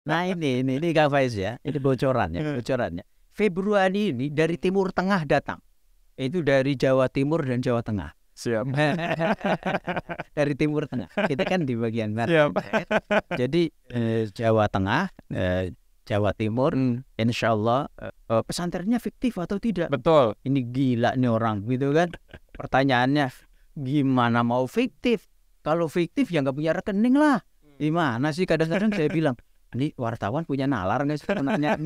Nah ini Kang Faiz ya, ini bocorannya. Februari ini dari Timur Tengah datang. Itu dari Jawa Timur dan Jawa Tengah. Siap. Dari Timur Tengah. Kita kan di bagian barat. Siap. Jadi Jawa Tengah, Jawa Timur, insya Allah pesantrennya fiktif atau tidak? Betul. Ini gila nih orang, gitu kan? Pertanyaannya, gimana mau fiktif? Kalau fiktif ya nggak punya rekening lah. Gimana sih? Kadang-kadang saya bilang, ini wartawan punya nalar nggak sih sebenarnya?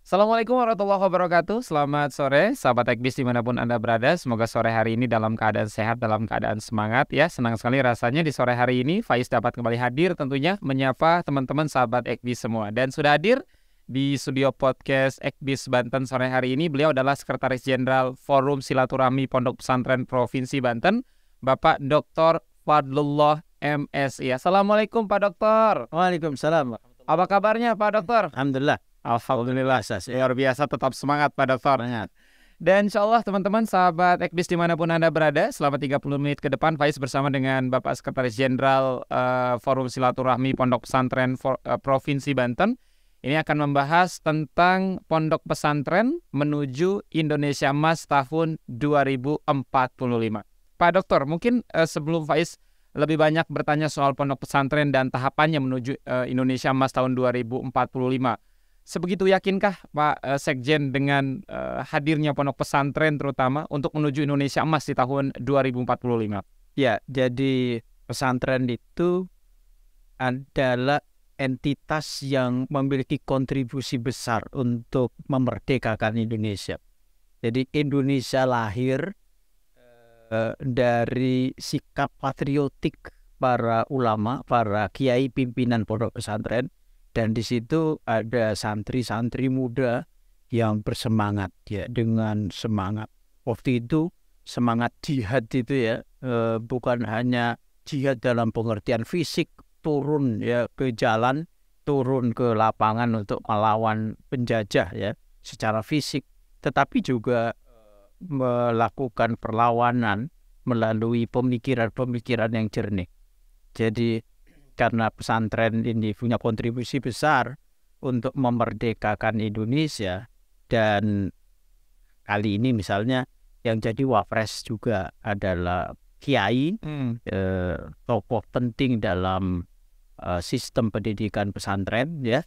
Assalamualaikum warahmatullahi wabarakatuh. Selamat sore, sahabat Ekbis dimanapun Anda berada. Semoga sore hari ini dalam keadaan sehat, dalam keadaan semangat ya. Senang sekali rasanya di sore hari ini Faiz dapat kembali hadir tentunya menyapa teman-teman sahabat Ekbis semua. Dan sudah hadir di studio podcast Ekbis Banten sore hari ini. Beliau adalah Sekretaris Jenderal Forum Silaturahmi Pondok Pesantren Provinsi Banten, Bapak Dr. Fadlullah MSI. Assalamualaikum Pak Dokter. Waalaikumsalam. Apa kabarnya Pak Dokter? Alhamdulillah. Alhamdulillah, luar biasa, tetap semangat Pak Dokter. Dan insya Allah teman-teman sahabat Ekbis dimanapun Anda berada, selama 30 menit ke depan Faiz bersama dengan Bapak Sekretaris Jenderal Forum Silaturahmi Pondok Pesantren Provinsi Banten. Ini akan membahas tentang pondok pesantren menuju Indonesia Emas tahun 2045. Pak Dokter, mungkin sebelum Faiz lebih banyak bertanya soal pondok pesantren dan tahapannya menuju Indonesia Emas tahun 2045. Sebegitu yakinkah Pak Sekjen dengan hadirnya pondok pesantren terutama untuk menuju Indonesia Emas di tahun 2045? Ya, jadi pesantren itu adalah entitas yang memiliki kontribusi besar untuk memerdekakan Indonesia. Jadi Indonesia lahir dari sikap patriotik para ulama, para kiai pimpinan pondok pesantren. Dan di situ ada santri-santri muda yang bersemangat ya, dengan semangat. Waktu itu semangat jihad itu ya, bukan hanya jihad dalam pengertian fisik, turun ya ke jalan, turun ke lapangan untuk melawan penjajah ya secara fisik, tetapi juga melakukan perlawanan melalui pemikiran-pemikiran yang jernih. Jadi karena pesantren ini punya kontribusi besar untuk memerdekakan Indonesia, dan kali ini misalnya yang jadi wapres juga adalah kiai, tokoh penting dalam sistem pendidikan pesantren ya.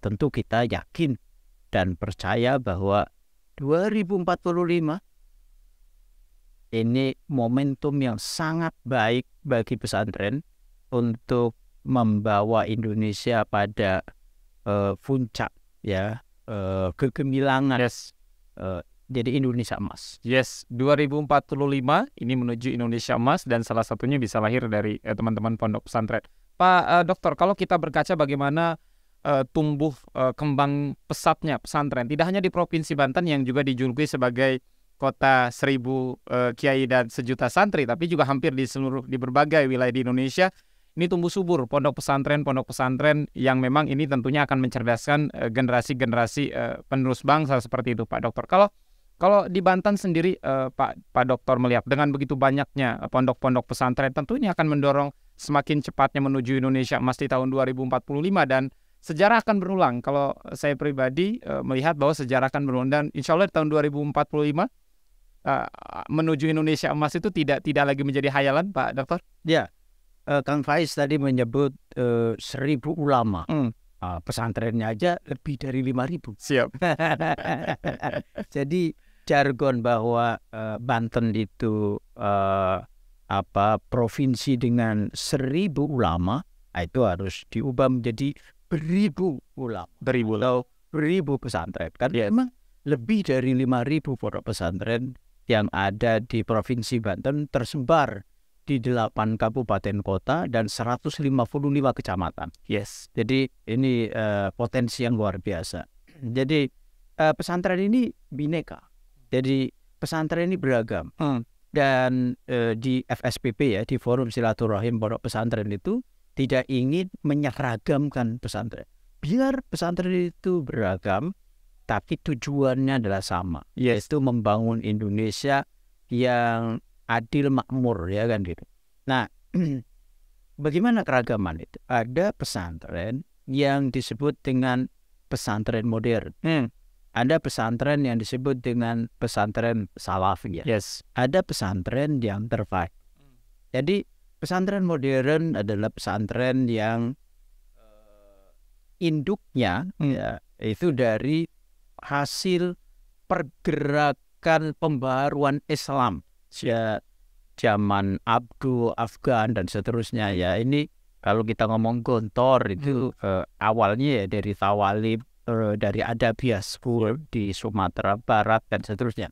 Tentu kita yakin dan percaya bahwa 2045 ini momentum yang sangat baik bagi pesantren untuk membawa Indonesia pada puncak ya, kegemilangan. Yes. Jadi Indonesia Emas. Yes, 2045 ini menuju Indonesia Emas dan salah satunya bisa lahir dari teman-teman pondok pesantren. Pak Dokter, kalau kita berkaca bagaimana tumbuh kembang pesatnya pesantren, tidak hanya di Provinsi Banten yang juga dijuluki sebagai kota 1000 kiai dan sejuta santri, tapi juga hampir di berbagai wilayah di Indonesia. Ini tumbuh subur pondok pesantren yang memang ini tentunya akan mencerdaskan generasi-generasi penerus bangsa seperti itu Pak Dokter. Kalau di Banten sendiri Pak Dokter melihat dengan begitu banyaknya pondok-pondok pesantren, tentu ini akan mendorong semakin cepatnya menuju Indonesia Emas di tahun 2045 dan sejarah akan berulang. Kalau saya pribadi melihat bahwa sejarah akan berulang dan insya Allah di tahun 2045 menuju Indonesia Emas itu tidak lagi menjadi hayalan Pak Dokter. Ya. Kang Faiz tadi menyebut 1000 ulama. Pesantrennya aja lebih dari 5000. Siap. Jadi jargon bahwa Banten itu provinsi dengan 1000 ulama, itu harus diubah menjadi 1000 ulama. 1000 atau 1000 pesantren. Karena memang lebih dari 5000 pondok pesantren yang ada di Provinsi Banten tersebar di 8 kabupaten kota dan 155 kecamatan. Yes. Jadi ini potensi yang luar biasa. Jadi pesantren ini bineka. Jadi pesantren ini beragam. Dan di FSPP ya, di Forum Silaturahim Pondok Pesantren itu tidak ingin menyeragamkan pesantren. Biar pesantren itu beragam, tapi tujuannya adalah sama, yaitu membangun Indonesia yang adil makmur, ya kan gitu. Nah, bagaimana keragaman itu? Ada pesantren yang disebut dengan pesantren modern. Ada pesantren yang disebut dengan pesantren salafi, ya. Yes. Ada pesantren yang terpadu. Jadi pesantren modern adalah pesantren yang induknya ya, itu dari hasil pergerakan pembaruan Islam ya, zaman Abdul, Afgan dan seterusnya, ya. Ini kalau kita ngomong Gontor itu awalnya ya dari Tawalib, dari Adabiyah School di Sumatera Barat dan seterusnya.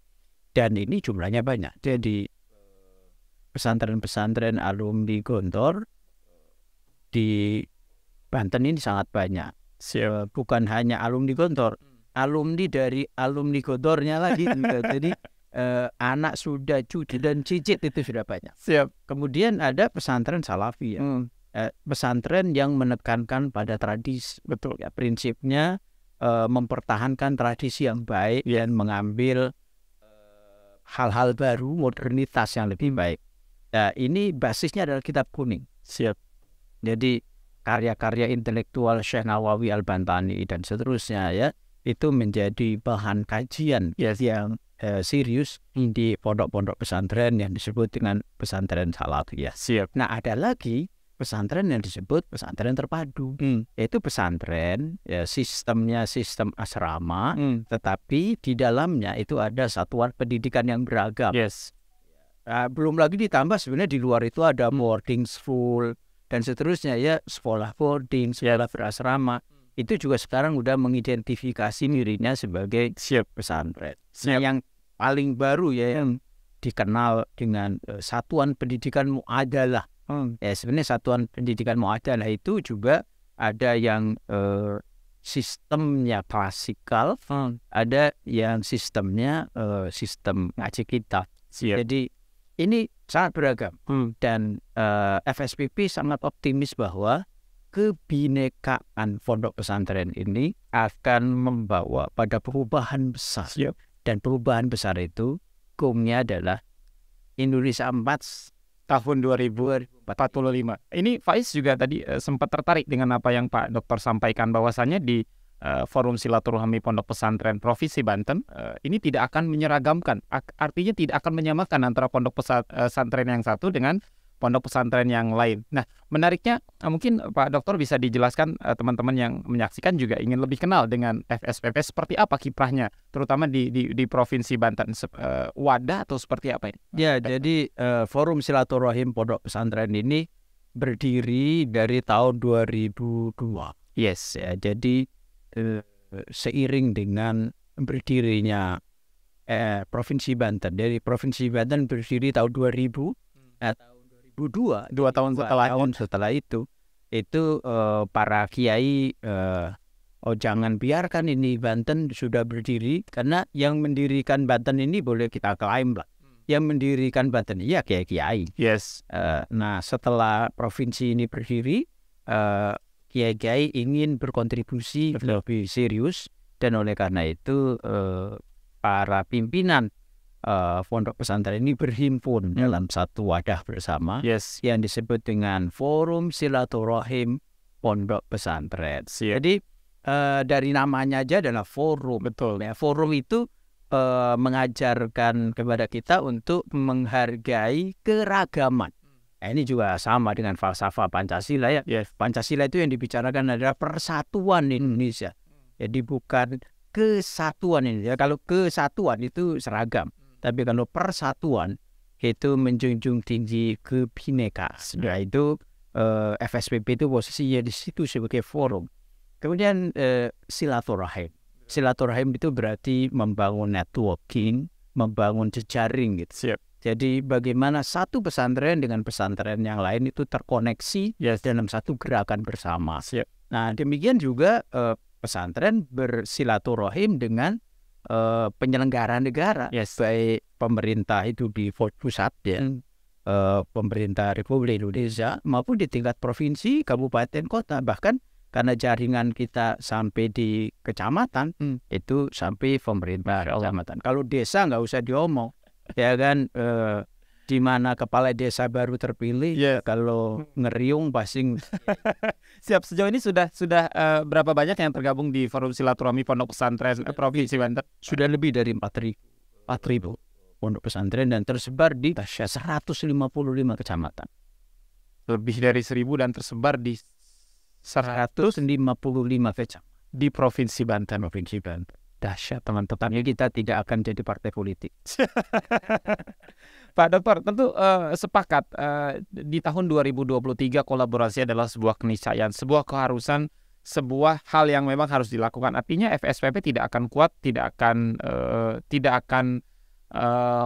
Dan ini jumlahnya banyak. Jadi pesantren-pesantren alumni Gontor di Banten ini sangat banyak. Bukan hanya alumni Gontor, alumni dari alumni Gontornya lagi juga. Jadi anak sudah, cucu dan cicit itu sudah banyak. Kemudian ada pesantren salafi, ya. Pesantren yang menekankan pada tradisi. Betul. Ya, prinsipnya mempertahankan tradisi yang baik dan mengambil hal-hal baru, modernitas yang lebih baik. Nah, ini basisnya adalah kitab kuning. Jadi karya-karya intelektual Syekh Nawawi Al-Bantani dan seterusnya, ya, itu menjadi bahan kajian yang serius di pondok-pondok pesantren yang disebut dengan pesantren salafi, ya. Nah, ada lagi pesantren yang disebut pesantren terpadu. Yaitu pesantren, ya, sistemnya sistem asrama, tetapi di dalamnya itu ada satuan pendidikan yang beragam. Belum lagi ditambah sebenarnya di luar itu ada boarding school dan seterusnya, ya, sekolah boarding, sekolah berasrama. Itu juga sekarang udah mengidentifikasi dirinya sebagai pesantren. Nah, yang paling baru, ya, yang dikenal dengan satuan pendidikan muadalah. Ya, sebenarnya satuan pendidikan muadalah itu juga ada yang sistemnya klasikal, ada yang sistemnya sistem ngaji kitab. Jadi ini sangat beragam. Dan FSPP sangat optimis bahwa kebinekaan pondok pesantren ini akan membawa pada perubahan besar. Dan perubahan besar itu gongnya adalah Indonesia 4 tahun 2045. Ini Faiz juga tadi sempat tertarik dengan apa yang Pak Dokter sampaikan, bahwasannya di Forum Silaturahmi Pondok Pesantren Provinsi Banten ini tidak akan menyeragamkan, artinya tidak akan menyamakan antara pondok pesantren yang satu dengan pondok pesantren yang lain. Nah, menariknya mungkin Pak Dokter bisa dijelaskan, teman-teman yang menyaksikan juga ingin lebih kenal dengan FSPP, seperti apa kiprahnya, terutama di Provinsi Banten, wadah atau seperti apa ini? Ya, jadi Forum Silaturahim Pondok Pesantren ini berdiri dari tahun 2002. Yes, ya, jadi seiring dengan berdirinya Provinsi Banten, dari Provinsi Banten berdiri tahun 2000, dua tahun setelah itu para kiai jangan biarkan ini Banten sudah berdiri, karena yang mendirikan Banten ini boleh kita klaim lah, yang mendirikan Banten ya kiai. Nah, setelah provinsi ini berdiri, kiai-kiai ingin berkontribusi lebih serius, dan oleh karena itu para pimpinan pondok pesantren ini berhimpun dalam satu wadah bersama yang disebut dengan Forum Silaturahim Pondok Pesantren. Jadi dari namanya aja adalah forum. Betul. Ya, forum itu mengajarkan kepada kita untuk menghargai keragaman. Nah, ini juga sama dengan falsafah Pancasila, ya. Pancasila itu yang dibicarakan adalah persatuan Indonesia. Jadi bukan kesatuan Indonesia. Kalau kesatuan itu seragam. Tapi kalau persatuan itu menjunjung tinggi kebinekaan. Nah, itu FSPP itu posisinya di situ sebagai forum. Kemudian silaturahim. Silaturahim itu berarti membangun networking, membangun jejaring gitu. Jadi bagaimana satu pesantren dengan pesantren yang lain itu terkoneksi dalam satu gerakan bersama. Nah, demikian juga pesantren bersilaturahim dengan penyelenggara negara, baik pemerintah itu di pusat, ya, pemerintah Republik Indonesia, maupun di tingkat provinsi, kabupaten, kota, bahkan karena jaringan kita sampai di kecamatan, itu sampai pemerintah kecamatan. Kalau desa nggak usah diomong, ya kan, di mana kepala desa baru terpilih, kalau ngeriung pasti Siap. Sejauh ini sudah berapa banyak yang tergabung di Forum Silaturahmi Pondok Pesantren Provinsi Banten? sudah lebih dari 4.000 pondok pesantren dan tersebar di 155 kecamatan. Lebih dari 1.000 dan tersebar di 155 kecamatan di Provinsi Banten. Dahsyat teman-teman. Ya, kita tidak akan jadi partai politik. Pak Dokter, tentu sepakat di tahun 2023 kolaborasi adalah sebuah keniscayaan, sebuah keharusan, sebuah hal yang memang harus dilakukan. Artinya FSPP tidak akan kuat, tidak akan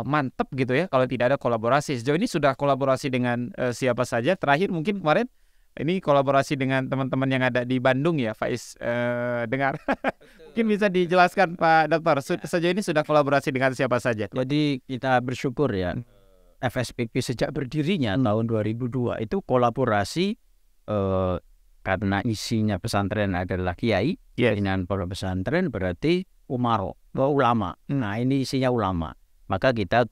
mantap gitu ya kalau tidak ada kolaborasi. Sejauh ini sudah kolaborasi dengan siapa saja? Terakhir mungkin kemarin ini kolaborasi dengan teman-teman yang ada di Bandung ya, Faiz dengar. Mungkin bisa dijelaskan Pak Dokter, sejauh ini sudah kolaborasi dengan siapa saja? Jadi kita bersyukur ya, FSPP sejak berdirinya tahun 2002 itu kolaborasi karena isinya pesantren adalah kiai, pimpinan pondok pesantren berarti ulama. Nah, ini isinya ulama. Maka kita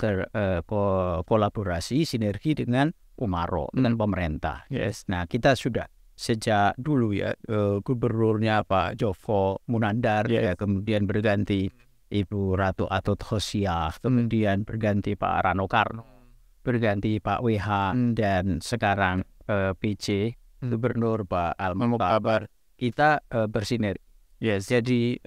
kolaborasi sinergi dengan dengan pemerintah. Nah, kita sudah sejak dulu ya, gubernurnya Pak Joko Munandar, ya, kemudian berganti Ibu Ratu Atut Khosyah, kemudian berganti Pak Rano Karno, berganti Pak WH, dan sekarang PJ Gubernur Pak Al-Muqtabar. Kita bersinergi. Jadi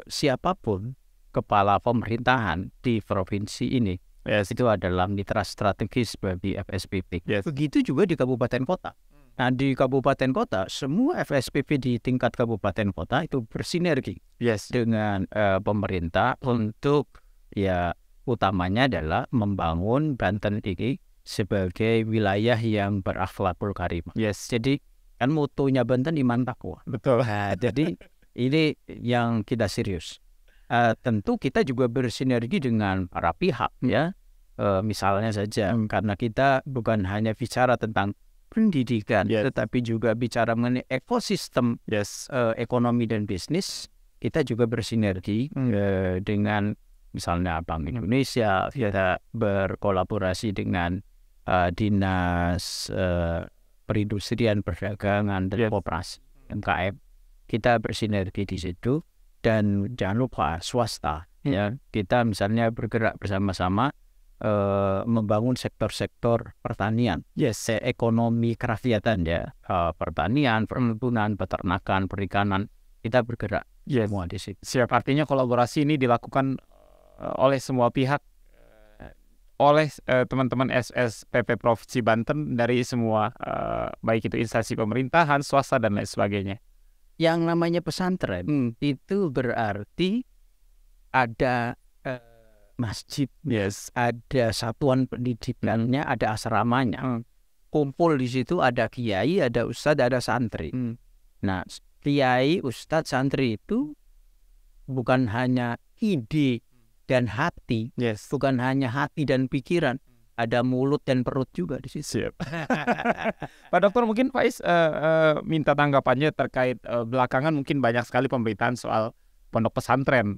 siapapun kepala pemerintahan di provinsi ini itu adalah mitra strategis bagi FSPP. Begitu juga di kabupaten kota. Nah, di kabupaten kota, semua FSPP di tingkat kabupaten kota itu bersinergi dengan pemerintah untuk, ya, utamanya adalah membangun Banten ini sebagai wilayah yang berakhlakul karimah. Jadi kan motonya Banten iman takwa. Betul. Nah, jadi ini yang kita serius. Tentu kita juga bersinergi dengan para pihak, ya. Misalnya saja karena kita bukan hanya bicara tentang pendidikan, tetapi juga bicara mengenai ekosistem ekonomi dan bisnis. Kita juga bersinergi dengan misalnya Bank Indonesia, kita berkolaborasi dengan Dinas Perindustrian, Perdagangan, dan Koperasi (MKM). Kita bersinergi di situ, dan jangan lupa swasta. Ya, kita misalnya bergerak bersama-sama membangun sektor-sektor pertanian, ekonomi kerakyatan, ya, pertanian, perkebunan, peternakan, perikanan, kita bergerak semua di situ. Siap, artinya kolaborasi ini dilakukan oleh semua pihak, oleh teman-teman SSPP Provinsi Banten dari semua baik itu instansi pemerintahan, swasta, dan lain sebagainya. Yang namanya pesantren itu berarti ada masjid, ada satuan pendidikannya, ada asramanya. Kumpul di situ ada kiai, ada ustadz, ada santri. Nah, kiai, ustadz, santri itu bukan hanya ide dan hati, bukan hanya hati dan pikiran, ada mulut dan perut juga di situ. Pak Dokter, mungkin Faiz minta tanggapannya terkait belakangan mungkin banyak sekali pemberitaan soal pondok pesantren,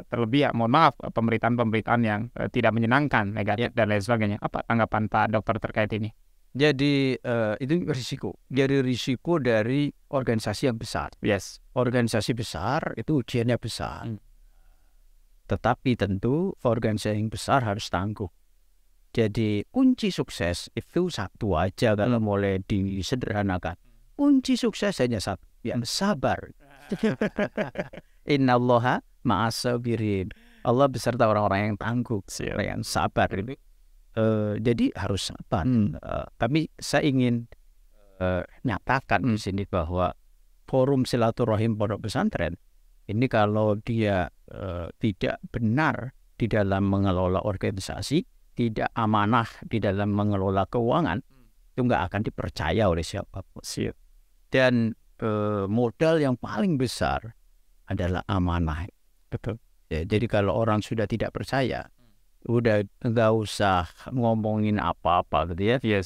terlebih, ya, mohon maaf, pemberitaan yang tidak menyenangkan, negatif, dan lain sebagainya. Apa tanggapan Pak Dokter terkait ini? Jadi itu risiko. Jadi risiko dari organisasi yang besar. Organisasi besar itu ujiannya besar. Tetapi tentu organisasi yang besar harus tangguh. Jadi kunci sukses itu satu aja kalau mulai disederhanakan. Kunci sukses hanya satu, yang sabar. Innallaha ma'as-sabirin. Allah beserta orang-orang yang tangguh, yang sabar. Jadi harus sabar. Tapi saya ingin nyatakan di sini bahwa Forum Silaturahim Pondok Pesantren ini kalau dia tidak benar di dalam mengelola organisasi, tidak amanah di dalam mengelola keuangan, itu nggak akan dipercaya oleh siapapun. Dan modal yang paling besar adalah amanah. Betul. Ya, jadi kalau orang sudah tidak percaya, udah nggak usah ngomongin apa-apa gitu ya.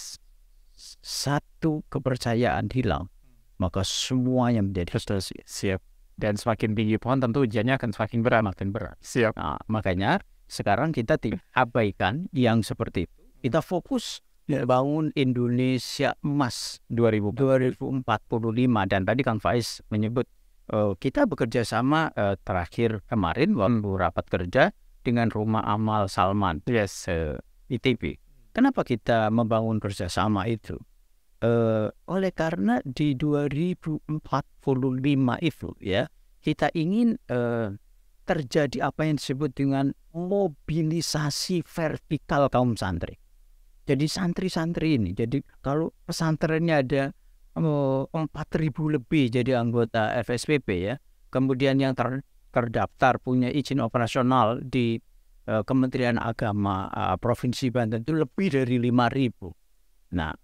Satu kepercayaan hilang, maka semuanya menjadi siap. Dan semakin tinggi pohon tentu ujiannya akan semakin berat. Nah, makanya Sekarang kita abaikan yang seperti itu. Kita fokus bangun Indonesia emas 2045, dan tadi Kang Faiz menyebut kita bekerja sama terakhir kemarin waktu rapat kerja dengan Rumah Amal Salman ITB. Kenapa kita membangun kerjasama itu? Oleh karena di 2045 itu ya kita ingin terjadi apa yang disebut dengan mobilisasi vertikal kaum santri. Jadi santri-santri ini, jadi kalau pesantrennya ada 4.000 lebih jadi anggota FSPP ya, kemudian yang terdaftar punya izin operasional di Kementerian Agama Provinsi Banten itu lebih dari 5.000. Nah,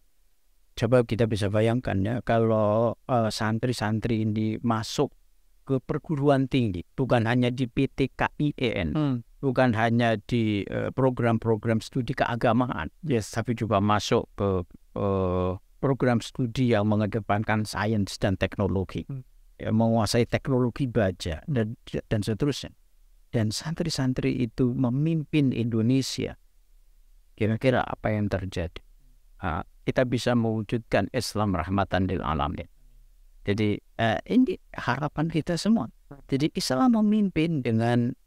coba kita bisa bayangkan ya, kalau santri-santri ini masuk ke perguruan tinggi, bukan hanya di PTKIEN, bukan hanya di program-program studi keagamaan, tapi juga masuk ke program studi yang mengedepankan sains dan teknologi, menguasai teknologi baja dan seterusnya. Dan santri-santri itu memimpin Indonesia. Kira-kira apa yang terjadi? Kita bisa mewujudkan Islam rahmatan lil alamin. Jadi ini harapan kita semua. Jadi Islam memimpin dengan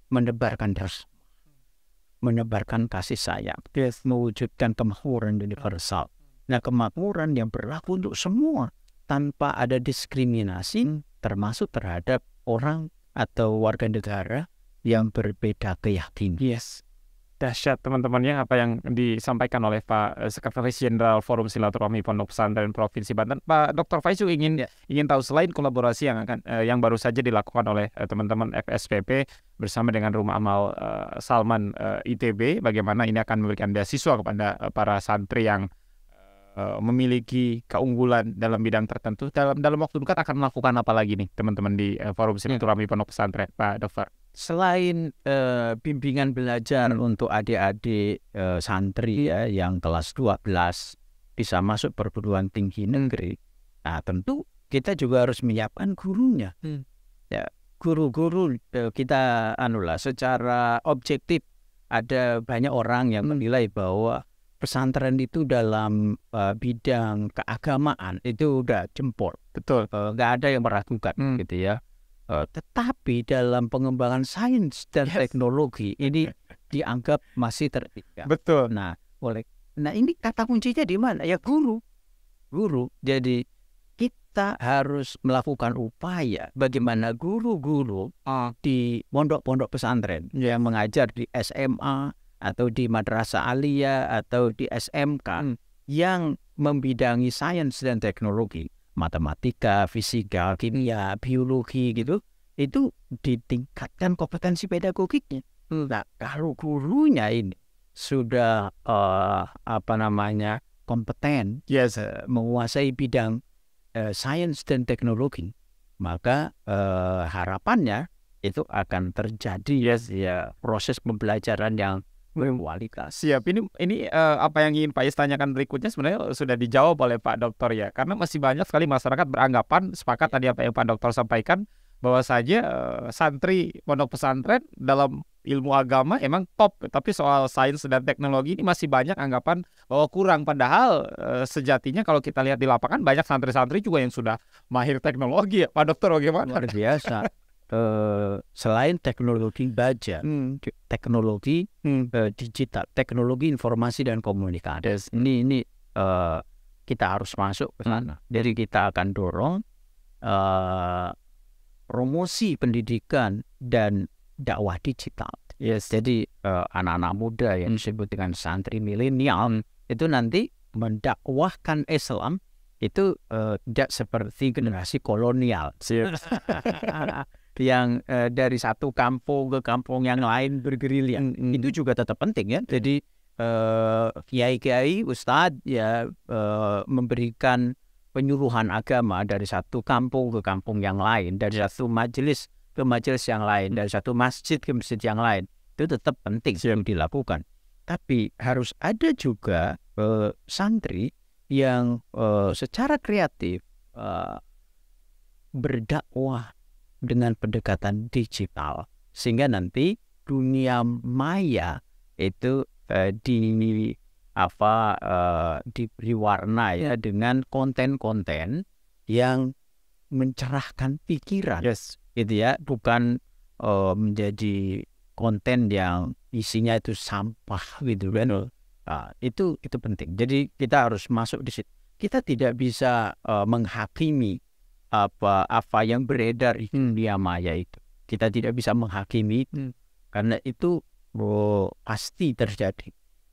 menebarkan dasar, menebarkan kasih sayang, mewujudkan kemakmuran universal. Nah, kemakmuran yang berlaku untuk semua tanpa ada diskriminasi, termasuk terhadap orang atau warga negara yang berbeda keyakinan. Dahsyat teman-temannya apa yang disampaikan oleh Pak Sekretaris Jenderal Forum Silaturahmi Pondok Pesantren Provinsi Banten. Pak Dr. Faiz ingin tahu, selain kolaborasi yang baru saja dilakukan oleh teman-teman FSPP bersama dengan Rumah Amal Salman ITB, bagaimana ini akan memberikan beasiswa kepada para santri yang memiliki keunggulan dalam bidang tertentu, dalam waktu dekat akan melakukan apa lagi nih teman-teman di Forum Silaturahmi Pondok Pesantren, Pak Dr. Selain bimbingan belajar untuk adik-adik santri ya, yang kelas 12 bisa masuk perguruan tinggi negeri, nah tentu kita juga harus menyiapkan gurunya. Ya, guru-guru kita secara objektif ada banyak orang yang menilai bahwa pesantren itu dalam bidang keagamaan itu udah jempol, nggak ada yang meragukan gitu ya. Tetapi dalam pengembangan sains dan teknologi ini dianggap masih tertinggal. Nah, ini kata kuncinya di mana? Ya guru. Jadi kita harus melakukan upaya bagaimana guru-guru di pondok-pondok pesantren yang mengajar di SMA atau di madrasah aliyah atau di SMK yang membidangi sains dan teknologi, matematika, fisika, kimia, biologi gitu, itu ditingkatkan kompetensi pedagogiknya. Nah, kalau gurunya ini sudah kompeten, menguasai bidang sains dan teknologi, maka harapannya itu akan terjadi proses pembelajaran yang berkualitas. Siap. Ini apa yang ingin Pak Is tanyakan berikutnya sebenarnya sudah dijawab oleh Pak Dokter ya, karena masih banyak sekali masyarakat beranggapan sepakat tadi apa yang Pak Dokter sampaikan, bahwa saja santri pondok pesantren dalam ilmu agama emang top, tapi soal sains dan teknologi ini masih banyak anggapan bahwa kurang, padahal sejatinya kalau kita lihat di lapangan banyak santri-santri juga yang sudah mahir teknologi ya. Pak Dokter bagaimana? Luar biasa. Selain teknologi baja, teknologi digital, teknologi informasi dan komunikasi, ini kita harus masuk ke sana. Jadi kita akan dorong promosi pendidikan dan dakwah digital. Jadi anak-anak muda yang disebut dengan santri milenial itu nanti mendakwahkan Islam itu tidak seperti generasi kolonial. Yang dari satu kampung ke kampung yang lain bergerilya, itu juga tetap penting ya. Jadi kiai-kiai, ustadz ya memberikan penyuluhan agama dari satu kampung ke kampung yang lain, dari satu majelis ke majelis yang lain, dari satu masjid ke masjid yang lain, itu tetap penting yang dilakukan. Tapi harus ada juga santri yang secara kreatif berdakwah dengan pendekatan digital, sehingga nanti dunia maya itu diberi warna ya dengan konten-konten yang mencerahkan pikiran, gitu ya, bukan menjadi konten yang isinya itu sampah gitu kan. Itu penting. Jadi kita harus masuk di situ. Kita tidak bisa menghakimi apa yang beredar di dunia maya itu. Kita tidak bisa menghakimi itu karena itu pasti terjadi.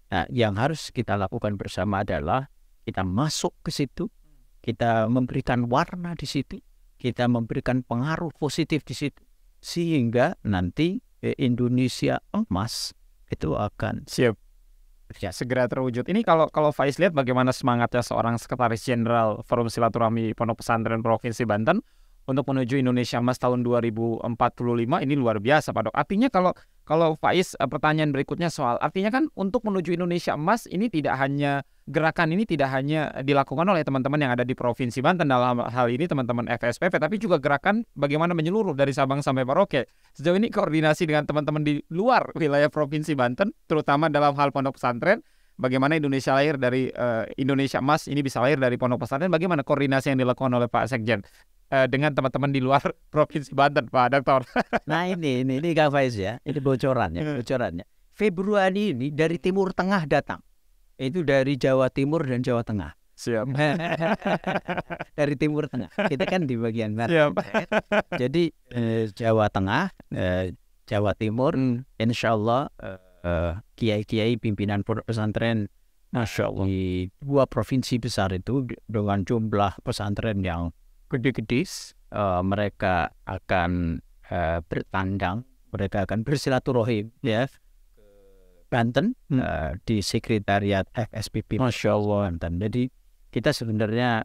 Nah, yang harus kita lakukan bersama adalah kita masuk ke situ, kita memberikan warna di situ, kita memberikan pengaruh positif di situ, sehingga nanti Indonesia emas itu akan segera terwujud. Ini kalau Faiz lihat bagaimana semangatnya seorang Sekretaris Jenderal Forum Silaturahmi Pondok Pesantren Provinsi Banten untuk menuju Indonesia Emas tahun 2045, ini luar biasa, Pak Dok. Artinya kalau Faiz, pertanyaan berikutnya soal artinya kan untuk menuju Indonesia Emas ini gerakan ini tidak hanya dilakukan oleh teman-teman yang ada di Provinsi Banten, dalam hal ini teman-teman FSPP, tapi juga gerakan bagaimana menyeluruh dari Sabang sampai Merauke. Sejauh ini koordinasi dengan teman-teman di luar wilayah Provinsi Banten, terutama dalam hal pondok pesantren, bagaimana Indonesia lahir dari Indonesia Emas ini bisa lahir dari pondok pesantren, bagaimana koordinasi yang dilakukan oleh Pak Sekjen dengan teman-teman di luar Provinsi Banten, Pak Dokter? Nah ini Kak Faiz ya, ini bocorannya. Februari ini dari Timur Tengah datang. Itu dari Jawa Timur dan Jawa Tengah. Siap. Dari Timur Tengah. Kita kan di bagian barat. Siap. Jadi Jawa Tengah, Jawa Timur, insya Allah kiai-kiai pimpinan pondok pesantren, masya Allah, di 2 provinsi besar itu dengan jumlah pesantren yang gede-gede, mereka akan bertandang, mereka akan bersilaturahim ya. Banten di sekretariat FSPP, masya Allah, Banten. Jadi kita sebenarnya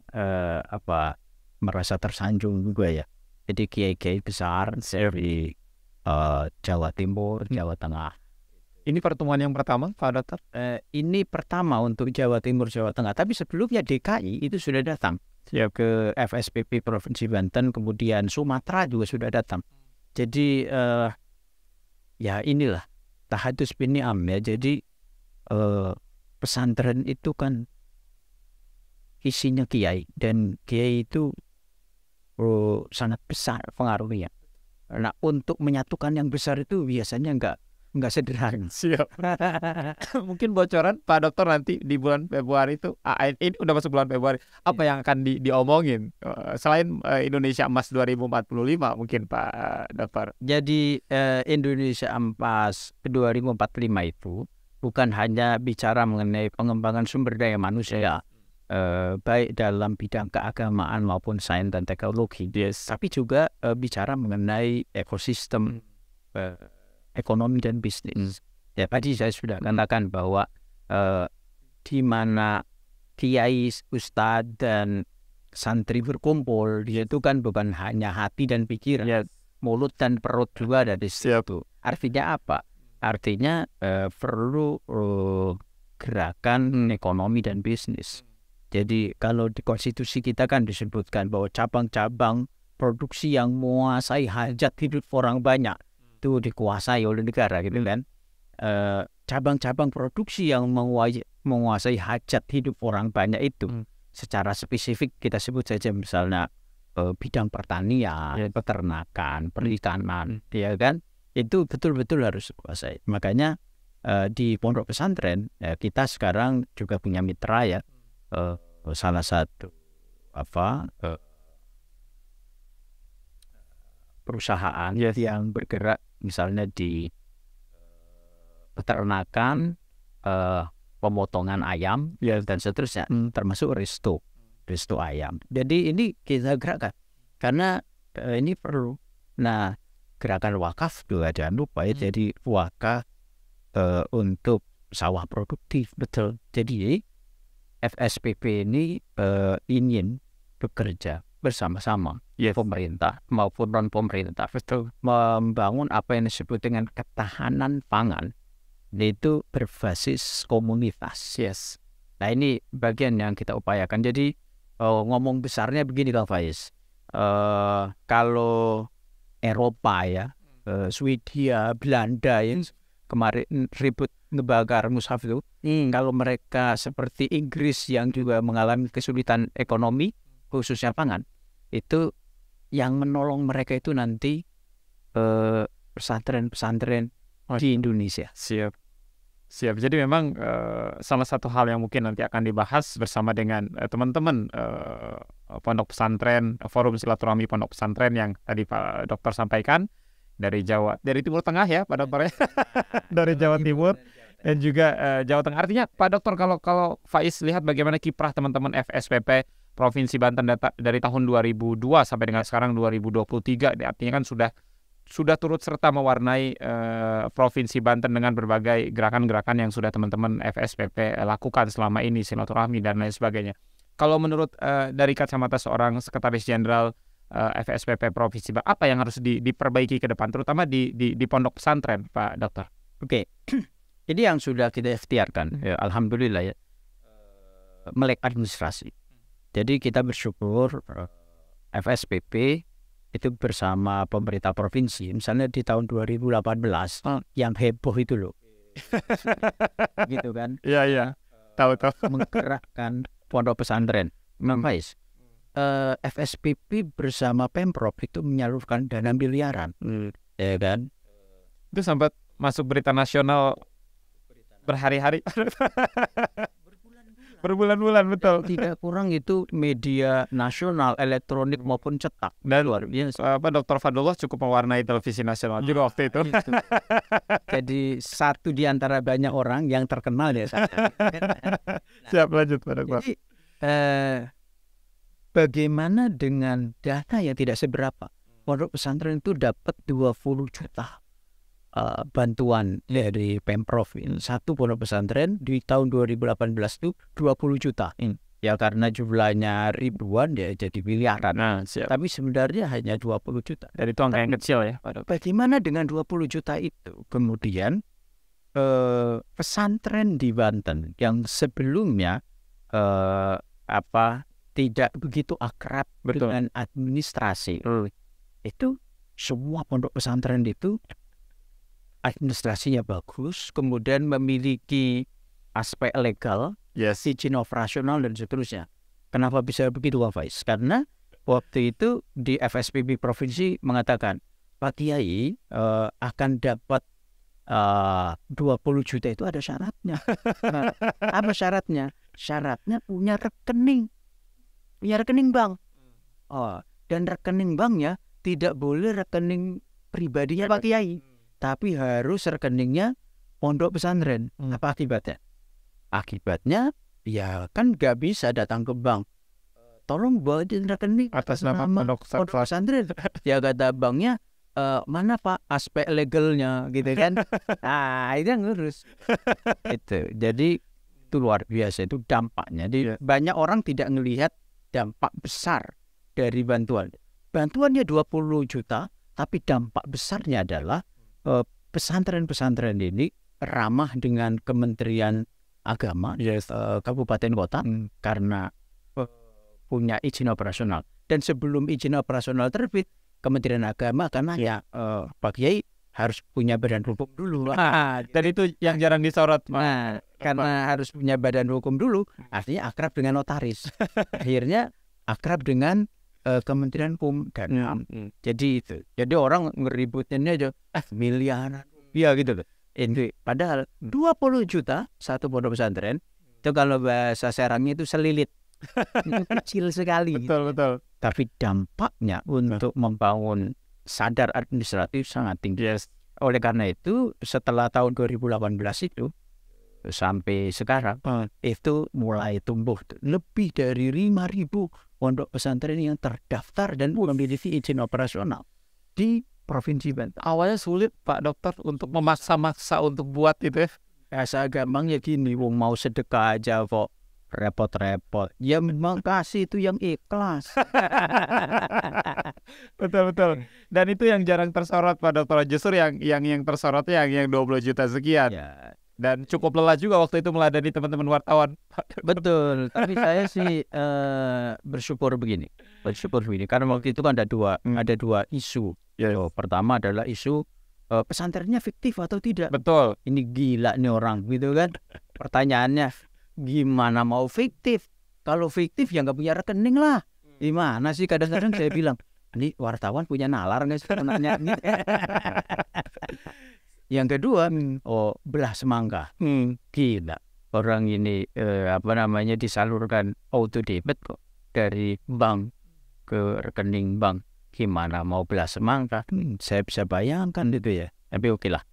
merasa tersanjung juga ya. Jadi kiai-kiai besar dari Jawa Timur, Jawa Tengah. Ini pertemuan yang pertama, Pak Dokter? Ini pertama untuk Jawa Timur, Jawa Tengah. Tapi sebelumnya DKI itu sudah datang ke FSPP Provinsi Banten, kemudian Sumatera juga sudah datang. Jadi ya inilah tahadus bin ni'am ya. Jadi pesantren itu kan isinya kiai, dan kiai itu sangat besar pengaruhnya. Nah, untuk menyatukan yang besar itu biasanya enggak sederhana. Siap. Mungkin bocoran Pak Dokter nanti di bulan Februari itu, ini udah masuk bulan Februari, apa yang akan diomongin selain Indonesia Emas 2045 mungkin Pak Dokter? Jadi Indonesia Emas 2045 itu bukan hanya bicara mengenai pengembangan sumber daya manusia, baik dalam bidang keagamaan maupun sains dan teknologi, tapi juga bicara mengenai ekosistem ekonomi dan bisnis. Ya, tadi saya sudah katakan bahwa di mana kiai, ustadz dan santri berkumpul, itu kan bukan hanya hati dan pikiran, mulut dan perut juga ada di situ. Artinya apa? Artinya perlu gerakan ekonomi dan bisnis. Jadi kalau di konstitusi kita kan disebutkan bahwa cabang-cabang produksi yang menguasai hajat hidup orang banyak itu dikuasai oleh negara, gitu kan. Cabang-cabang produksi yang menguasai hajat hidup orang banyak itu secara spesifik kita sebut saja misalnya bidang pertanian, peternakan, perikanan, ya kan, itu betul-betul harus dikuasai. Makanya di pondok pesantren kita sekarang juga punya mitra ya, salah satu perusahaan yang bergerak misalnya di peternakan, pemotongan ayam dan seterusnya, termasuk resto ayam. Jadi ini kita gerakkan karena ini perlu. Nah, gerakan wakaf juga jangan lupa ya, jadi wakaf untuk sawah produktif, betul. Jadi FSPP ini ingin bekerja bersama-sama, pemerintah maupun non pemerintah, betul, membangun apa yang disebut dengan ketahanan pangan, itu berbasis komunitas. Nah, ini bagian yang kita upayakan. Jadi ngomong besarnya begini Kak Faiz, kalau Eropa ya, Swedia, Belanda yang kemarin ribut ngebakar mushaf itu. Kalau mereka seperti Inggris yang juga mengalami kesulitan ekonomi, khususnya pangan, itu yang menolong mereka itu nanti pesantren-pesantren di Indonesia. Siap. Jadi memang salah satu hal yang mungkin nanti akan dibahas bersama dengan teman-teman pondok pesantren, forum silaturahmi pondok pesantren yang tadi Pak Dokter sampaikan dari Timur Tengah ya Pak Dokter ya, dari Jawa Timur dan juga Jawa Tengah. Artinya Pak Dokter, kalau Faiz lihat bagaimana kiprah teman-teman FSPP Provinsi Banten dari tahun 2002 sampai dengan sekarang 2023, artinya kan sudah turut serta mewarnai Provinsi Banten dengan berbagai gerakan-gerakan yang sudah teman-teman FSPP lakukan selama ini, silaturahmi dan lain sebagainya. Kalau menurut dari kacamata seorang Sekretaris Jenderal FSPP Provinsi Banten, apa yang harus diperbaiki ke depan, terutama di pondok pesantren, Pak Dokter? Oke, jadi yang sudah kita ikhtiarkan, ya, alhamdulillah ya, melek administrasi. Jadi kita bersyukur FSPP itu bersama pemerintah provinsi, misalnya di tahun 2018 yang heboh itu loh, gitu kan? Iya, tahu. Menggerakkan pondok pesantren. Faiz, FSPP bersama Pemprov itu menyalurkan dana miliaran, ya kan? Itu sampai masuk berita nasional berhari-hari. Berbulan-bulan, betul. Tidak kurang itu media nasional, elektronik maupun cetak. Dan luar biasa. Dr. Fadlullah cukup mewarnai televisi nasional juga waktu itu. Jadi satu di antara banyak orang yang terkenal ya. Siap, lanjut Pak Dokter. Jadi bagaimana dengan dana yang tidak seberapa? Pondok pesantren itu dapat 20 juta bantuan dari Pemprov. Satu pondok pesantren di tahun 2018 itu 20 juta. Ya karena jumlahnya ribuan ya jadi miliaran. Tapi sebenarnya hanya 20 juta. Dan itu angka yang kecil ya Pak Dokter. Bagaimana dengan 20 juta itu? Kemudian pesantren di Banten yang sebelumnya tidak begitu akrab dengan administrasi. Itu semua pondok pesantren itu administrasinya bagus, kemudian memiliki aspek legal, izin operasional dan seterusnya. Kenapa bisa begitu, Faiz? Karena waktu itu di FSPP provinsi mengatakan Pak Kiai akan dapat 20 juta itu ada syaratnya. Apa syaratnya? Syaratnya punya rekening bank. Dan rekening banknya tidak boleh rekening pribadinya Pak Kiai, tapi harus rekeningnya pondok pesantren. Apa akibatnya? Akibatnya ya kan nggak bisa datang ke bank, tolong buatin rekening atas nama pondok pesantren. Ya kata banknya, mana Pak aspek legalnya gitu kan. Nah itu yang ngurus. Itu jadi itu luar biasa itu dampaknya. Jadi banyak orang tidak melihat dampak besar dari bantuannya 20 juta, tapi dampak besarnya adalah pesantren-pesantren ini ramah dengan Kementerian Agama kabupaten kota karena punya izin operasional. Dan sebelum izin operasional terbit, Kementerian Agama karena Pak Kiai harus punya badan hukum dulu. Dan itu yang jarang disorot. Karena harus punya badan hukum dulu, artinya akrab dengan notaris. Akhirnya akrab dengan Kementerian Hukum dan HAM. Jadi itu. Jadi orang ngeributinnya aja miliaran rupiah gitu loh. Ini padahal 20 juta satu pondok pesantren itu kalau bahasa Serangnya itu selilit. Itu kecil sekali. Betul. Tapi dampaknya untuk membangun sadar administratif sangat tinggi. Oleh karena itu setelah tahun 2018 itu sampai sekarang itu mulai tumbuh lebih dari 5.000 pondok pesantren yang terdaftar dan memiliki izin operasional di Provinsi Banten. Awalnya sulit Pak Dokter untuk memaksa-maksa untuk buat itu ya. Bahasa gampangnya gini, wong mau sedekah aja kok repot-repot. Ya memang kasih itu yang ikhlas. Betul. Dan itu yang jarang tersorot Pak Dokter. Justru yang tersorotnya yang 20 juta sekian. Ya. Dan cukup lelah juga waktu itu meladani teman-teman wartawan. Betul, tapi saya sih bersyukur begini karena waktu itu kan ada dua isu. Pertama adalah isu pesantrennya fiktif atau tidak? Betul. Ini gila nih orang gitu kan. Pertanyaannya, gimana mau fiktif? Kalau fiktif ya nggak punya rekening lah. Gimana sih, kadang-kadang saya bilang, ini wartawan punya nalar nggak sih nanya ini? Yang kedua, belah semangka. Gila. Orang ini disalurkan auto debit kok dari bank ke rekening bank. Gimana mau belah semangka? Saya bisa bayangkan itu ya. Tapi oke lah.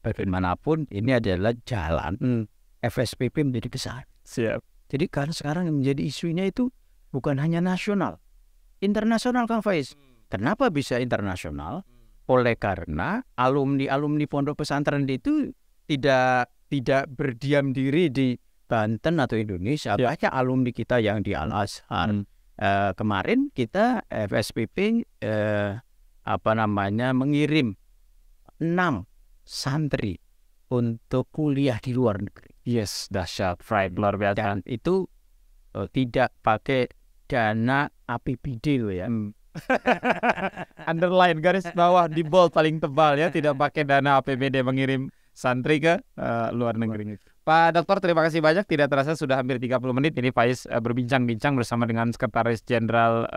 Bagaimanapun ini adalah jalan FSPP menjadi besar. Siap. Jadi karena sekarang yang menjadi isunya itu bukan hanya nasional, internasional, Kang Faiz. Kenapa bisa internasional? Oleh karena alumni pondok pesantren itu tidak berdiam diri di Banten atau Indonesia. Banyak alumni kita yang di Al-Azhar. Kemarin kita FSPP mengirim 6 santri untuk kuliah di luar negeri. Yes, dahsyat, luar biasa. Dan itu tidak pakai dana APBD loh ya. Underline, garis bawah, di bold paling tebal ya, tidak pakai dana APBD mengirim santri ke luar negeri. Pak Dokter, terima kasih banyak. Tidak terasa sudah hampir 30 menit ini Faiz berbincang-bincang bersama dengan Sekretaris Jenderal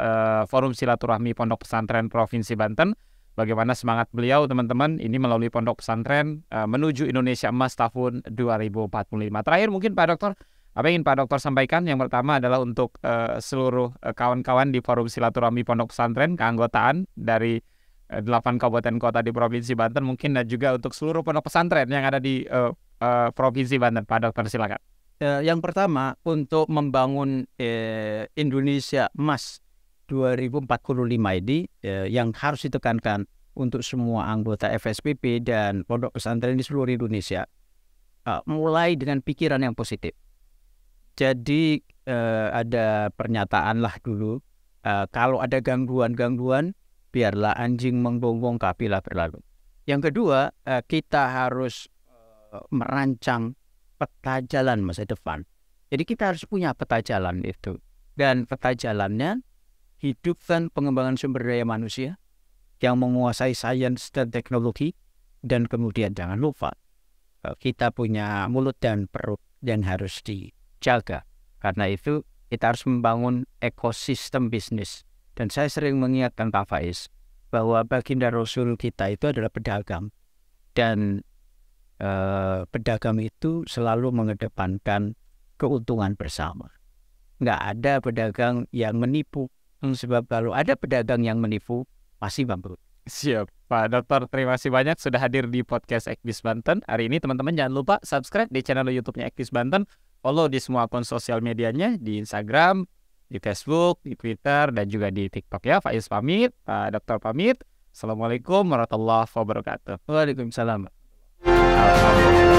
Forum Silaturahmi Pondok Pesantren Provinsi Banten. Bagaimana semangat beliau teman-teman ini melalui Pondok Pesantren menuju Indonesia Emas tahun 2045. Terakhir mungkin Pak Dokter, apa yang ingin Pak Dokter sampaikan? Yang pertama adalah untuk seluruh kawan-kawan di Forum Silaturahmi Pondok Pesantren, keanggotaan dari 8 kabupaten kota di Provinsi Banten mungkin, dan juga untuk seluruh pondok pesantren yang ada di Provinsi Banten. Pak Dokter silakan. Yang pertama, untuk membangun Indonesia Emas 2045 ini yang harus ditekankan untuk semua anggota FSPP dan pondok pesantren di seluruh Indonesia, mulai dengan pikiran yang positif. Jadi ada pernyataan lah dulu, kalau ada gangguan, biarlah anjing menggonggong kapilah berlalu. Yang kedua, kita harus merancang peta jalan masa depan. Jadi kita harus punya peta jalan itu. Dan peta jalannya, hidupkan pengembangan sumber daya manusia yang menguasai sains dan teknologi. Dan kemudian jangan lupa, kita punya mulut dan perut yang harus dijaga. Karena itu kita harus membangun ekosistem bisnis. Dan saya sering mengingatkan Pak Faiz bahwa baginda Rasul kita itu adalah pedagang. Dan pedagang itu selalu mengedepankan keuntungan bersama. Nggak ada pedagang yang menipu. Sebab kalau ada pedagang yang menipu, pasti bangkrut. Siap. Pak Dokter, terima kasih banyak sudah hadir di podcast Ekbis Banten. Hari ini teman-teman jangan lupa subscribe di channel YouTube-nya Ekbis Banten. Follow di semua akun sosial medianya, di Instagram, di Facebook, di Twitter, dan juga di TikTok ya. Faiz pamit, Pak Dokter pamit. Assalamualaikum warahmatullahi wabarakatuh. Waalaikumsalam. Alhamdulillah.